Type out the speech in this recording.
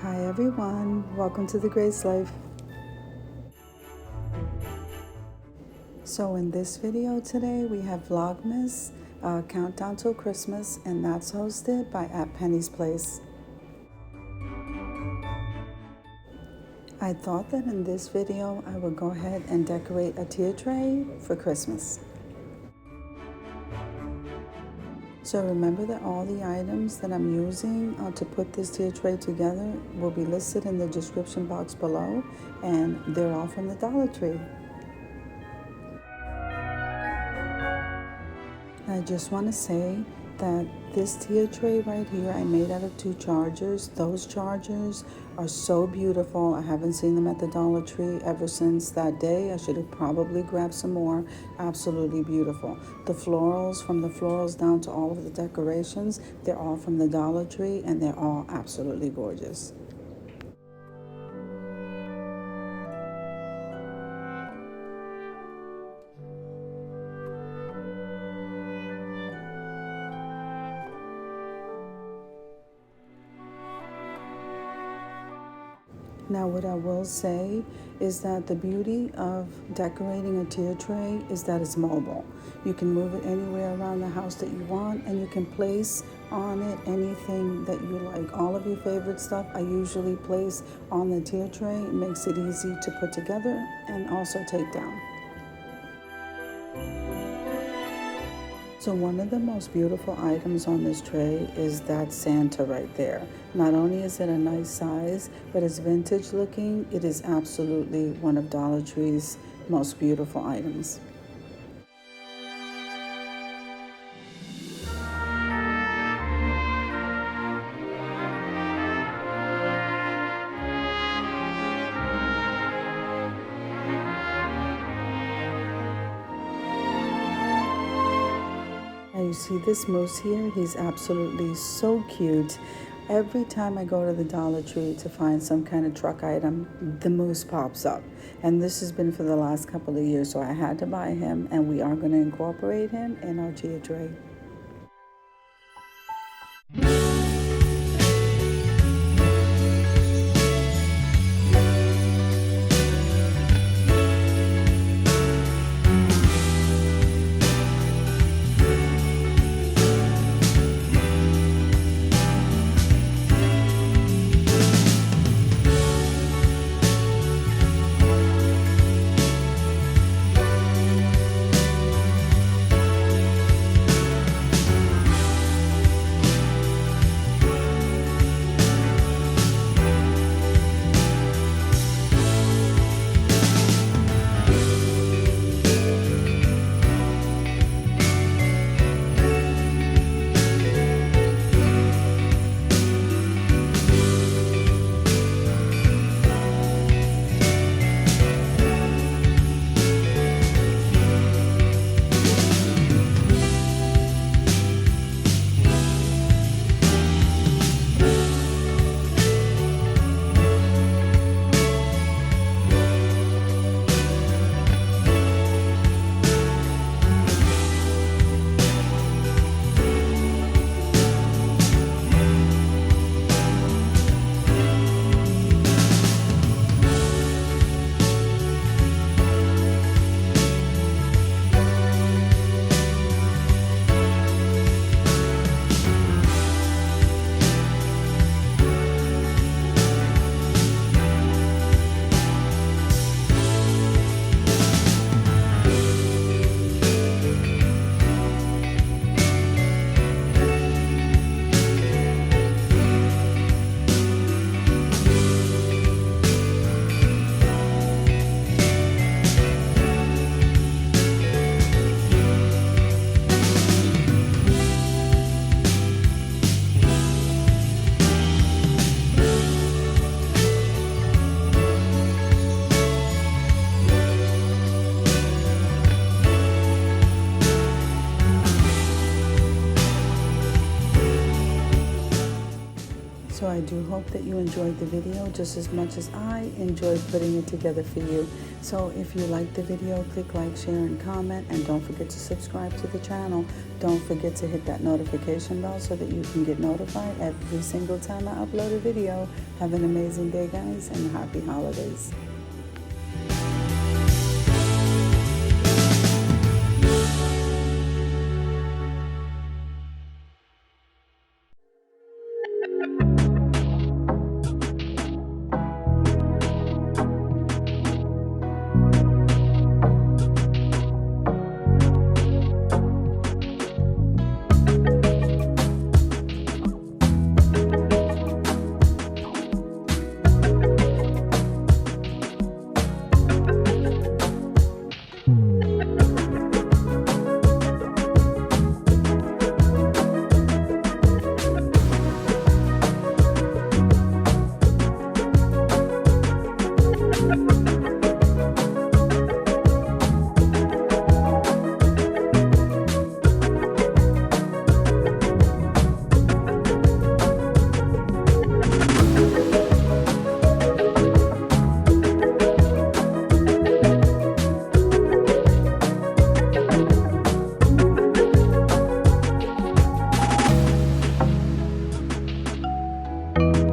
Hi everyone, welcome to the Grace Life. So in this video today we have Vlogmas, Countdown Till Christmas, and that's hosted by at Penny's Place. I thought that in this video I would go ahead and decorate a tier tray for Christmas. So remember that all the items that I'm using to put this tier tray together will be listed in the description box below, and they're all from the Dollar Tree. I just want to say that this tier tray right here I made out of 2 chargers. Those chargers are so beautiful. I haven't seen them at the Dollar Tree ever since that day. I should have probably grabbed some more. Absolutely beautiful. The florals, from the florals down to all of the decorations, they're all from the Dollar Tree and they're all absolutely gorgeous. Now what I will say is that the beauty of decorating a tier tray is that it's mobile. You can move it anywhere around the house that you want, and you can place on it anything that you like. All of your favorite stuff I usually place on the tier tray. It makes it easy to put together and also take down. So one of the most beautiful items on this tray is that Santa right there. Not only is it a nice size, but it's vintage looking. It is absolutely one of Dollar Tree's most beautiful items. Now you see this moose here, he's absolutely so cute. Every time I go to the Dollar Tree to find some kind of truck item, the moose pops up. And this has been for the last couple of years, so I had to buy him, and we are going to incorporate him in our tier tray. do hope that you enjoyed the video just as much as I enjoyed putting it together for you. So if you liked the video, click like, share, and comment, and don't forget to subscribe to the channel. Don't forget to hit that notification bell so that you can get notified every single time I upload a video. Have an amazing day, guys, and happy holidays. you.